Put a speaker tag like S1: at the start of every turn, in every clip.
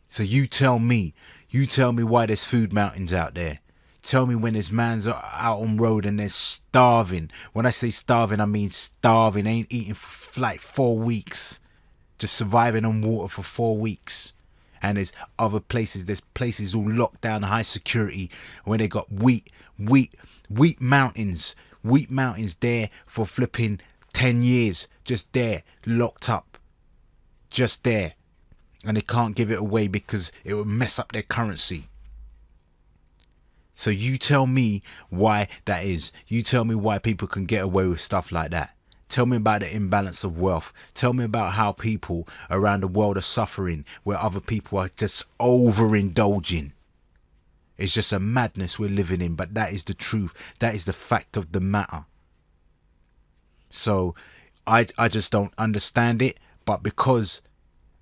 S1: So you tell me why there's food mountains out there. Tell me when there's mans out on road and they're starving. When I say starving, I mean starving. Ain't eating for like 4 weeks. Just surviving on water for 4 weeks. And there's other places. There's places all locked down, high security, where they got wheat mountains. Wheat mountains there for flipping 10 years. Just there, locked up. Just there. And they can't give it away because it would mess up their currency. So you tell me why that is. You tell me why people can get away with stuff like that. Tell me about the imbalance of wealth. Tell me about how people around the world are suffering where other people are just overindulging. It's just a madness we're living in, but that is the truth. That is the fact of the matter. So I just don't understand it, but because,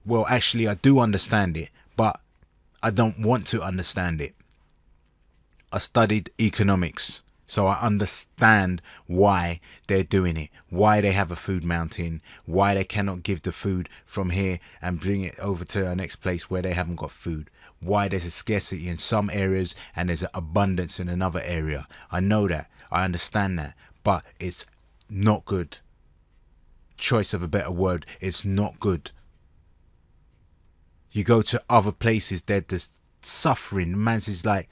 S1: well, actually I do understand it, but I don't want to understand it. I studied economics, so I understand why they're doing it, why they have a food mountain, why they cannot give the food from here and bring it over to the next place where they haven't got food, why there's a scarcity in some areas and there's an abundance in another area. I know that, I understand that, but it's not good. Choice of a better word, it's not good. You go to other places, they're just suffering. The man's is like,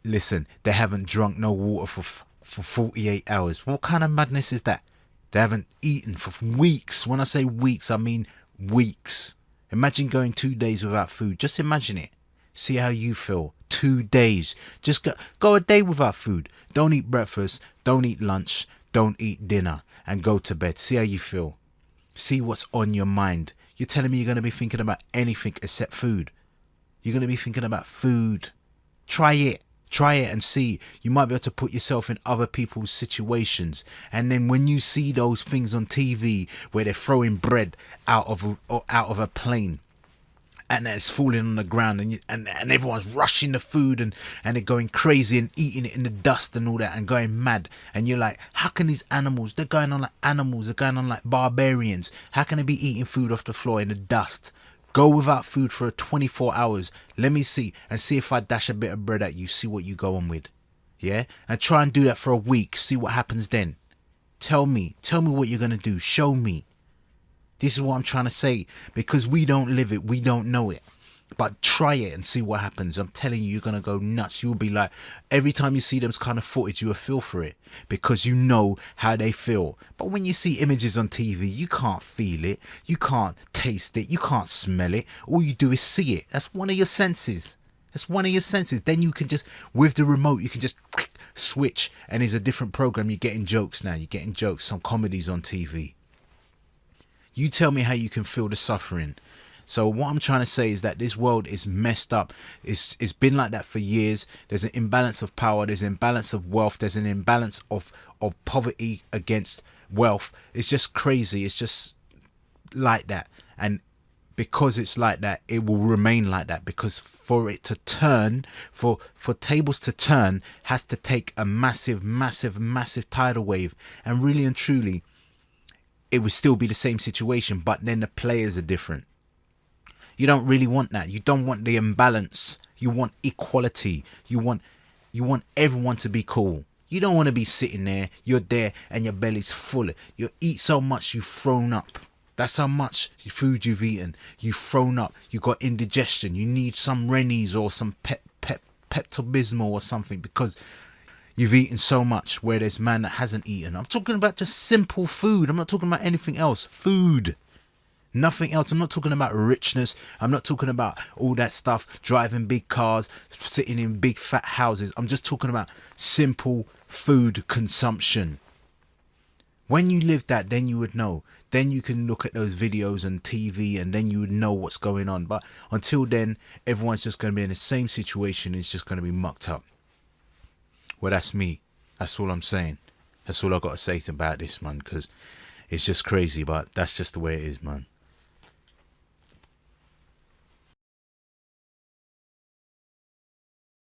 S1: listen, they haven't drunk no water for 48 hours. What kind of madness is that? They haven't eaten for weeks. When I say weeks, I mean weeks. Imagine going 2 days without food. Just imagine it. See how you feel. 2 days. Just go a day without food. Don't eat breakfast. Don't eat lunch. Don't eat dinner. And go to bed. See how you feel. See what's on your mind. You're telling me you're going to be thinking about anything except food. You're going to be thinking about food. Try it. Try it and see. You might be able to put yourself in other people's situations. And then when you see those things on TV where they're throwing bread out of a plane and it's falling on the ground and everyone's rushing the food and they're going crazy and eating it in the dust and all that and going mad. And you're like, how can these animals, they're going on like animals, they're going on like barbarians. How can they be eating food off the floor in the dust? Go without food for 24 hours. Let me see. And see if I dash a bit of bread at you. See what you go on with. Yeah? And try and do that for a week. See what happens then. Tell me. Tell me what you're going to do. Show me. This is what I'm trying to say. Because we don't live it. We don't know it. But try it and see what happens. I'm telling you, you're going to go nuts. You'll be like, every time you see them kind of footage, you will feel for it. Because you know how they feel. But when you see images on TV, you can't feel it. You can't taste it. You can't smell it. All you do is see it. That's one of your senses. That's one of your senses. Then you can just, with the remote, you can just switch. And it's a different program. You're getting jokes now. You're getting jokes. Some comedies on TV. You tell me how you can feel the suffering. So what I'm trying to say is that this world is messed up. It's been like that for years. There's an imbalance of power. There's an imbalance of wealth. There's an imbalance of poverty against wealth. It's just crazy. It's just like that. And because it's like that, it will remain like that. Because for it to turn, for tables to turn, has to take a massive, massive, massive tidal wave. And really and truly, it would still be the same situation. But then the players are different. You don't really want that. You don't want the imbalance. You want equality. You want everyone to be cool. You don't want to be sitting there. You're there and your belly's full. You eat so much you've thrown up. That's how much food you've eaten. You've thrown up. You got indigestion. You need some Rennies or some Pepto-Bismol or something because you've eaten so much. Where there's man that hasn't eaten. I'm talking about just simple food. I'm not talking about anything else. Food. Nothing else. I'm not talking about richness. I'm not talking about all that stuff, driving big cars, sitting in big fat houses. I'm just talking about simple food consumption. When you live that, then you would know. Then you can look at those videos on TV and then you would know what's going on. But until then, everyone's just going to be in the same situation. It's just going to be mucked up. Well, that's me. That's all I'm saying. That's all I've got to say about this, man, because it's just crazy, but that's just the way it is, man.